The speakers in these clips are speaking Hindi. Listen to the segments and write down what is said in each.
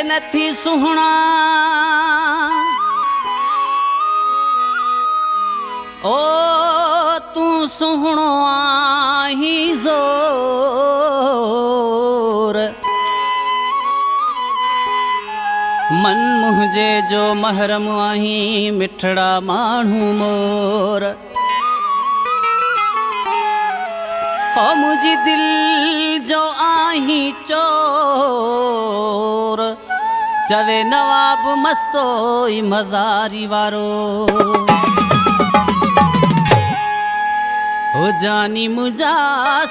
नथी सुहणा ओ तू सुहणो आही ज़ोर मन मुझे जो महरम आही मिठड़ा माण्हू मोर ओ मुझी दिल जो आही चोर चवे नवाब मस्तोई मज़ारी वारो ओ जानी मुझा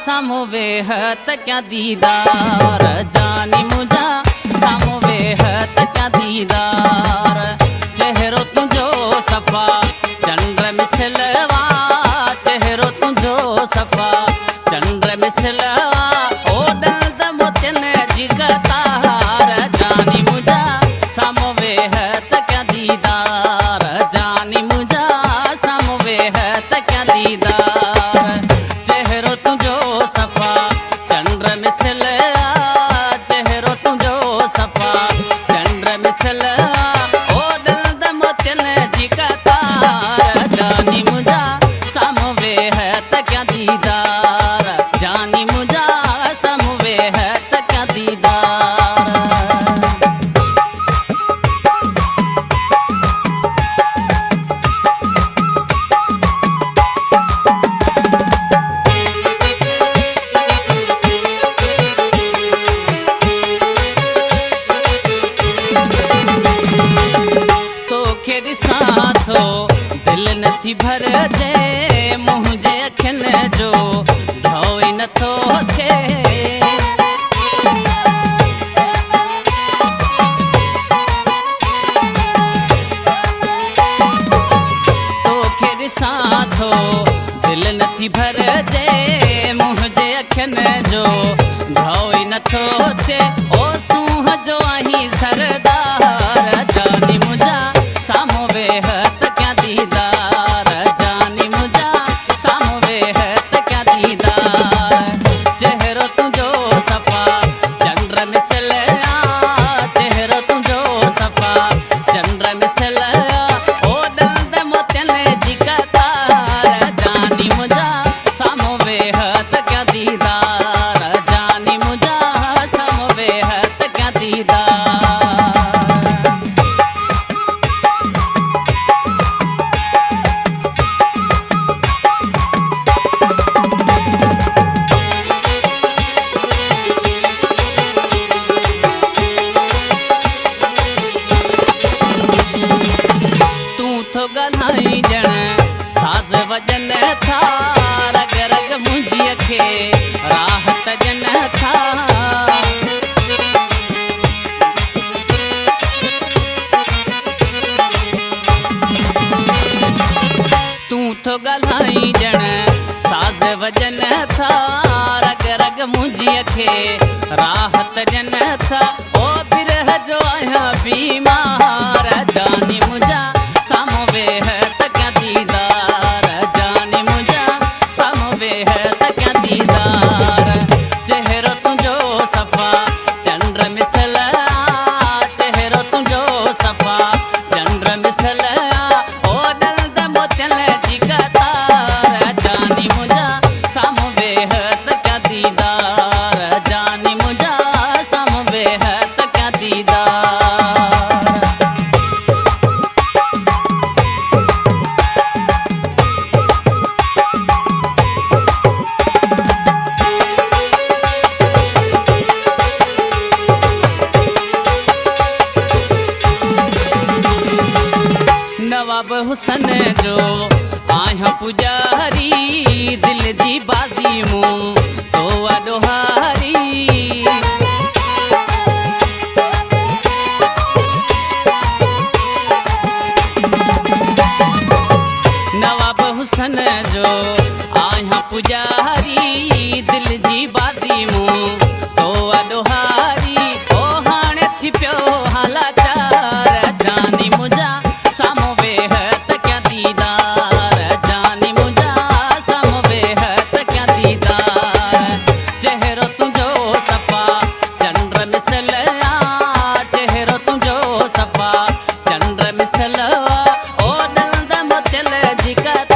सामो वेह त क्या दीदार जानी मुझा सामो वेह त क्या दीदार चेहरो तुझो सफ़ा चंद्र मिसलवा चेहरो तुझो सफ़ा चंद्र मिसलवा ओ दर्द मोतिन जी कतार जानी मुझा सामो वेह त क्या दीदार जानी मुझा सामो वेह त क्या दीदार चेहरो तुझो सफ़ा चंद्र मिसलवा चेहरो तुझो सफ़ा चंद्र मिसलवा ओ दर्द मोतिन जी कतार जानी मुझा सामो वेह त क्या दीदार जानी मुझा सामो वेह त क्या दीदार तोखे ॾिसां थो दिल नथी भरजे मुंहिंजे अखियुनि जो ढो ई नथो थिए तोखे ॾिसां थो दिल नथी भरजे मुंहिंजे अखियुनि जो ढो ई नथो थिए ओ सूंह जो आहीं सरदार जानी मुझा सामो वेह त क्या दीदार जानी मुझा सामो वेह त क्या दीदार चेहरो तुझो सफ़ा चंद्र मिसलया चेहरो तुझो सफ़ा चंद्र मिसलया ओ दर्द मोतिन जी कतार जानी मुझा सामो वेह त क्या दीदार जानी मुझा सामो वेह त क्या दीदार तू तो गल्हाई ॼण साज़ वॼन था रग रग मुंहिंजी खे राहत ॼन था तू तो गल्हाई ॼण साज़ वॼन था रग रग मुंहिंजी खे राहत ॼन था ओ बिरह जो आहियां बीमार जानी मुझा सामो वेह त क्या दीदार जानी मुझा सामो वेह त क्या दीदार चेहरो तुझो सफ़ा चंद्र मिसलया चेहरो तुझो सफ़ा चंद्र मिसलया ओ दर्द मोतिन जी कतार जानी मुझा सामो वेह त क्या दीदार जानी मुझा सामो वेह त क्या दीदार नवाब हुसन जो आहियां पुजारी दिल जी बाज़ी मूं तो अॾोहारी नवाब हुसन जो आहियां पुजारी दिल जी बाज़ी मूं तो अॾोहारी ओ हाणे थी पियो हालाचार जानी मुझा सामो वेह त क्या दीदार जानी मुझा सामो वेह त क्या दीदार चेहरो तुझो सफ़ा चंद्र मिसलया चेहरो चल जी का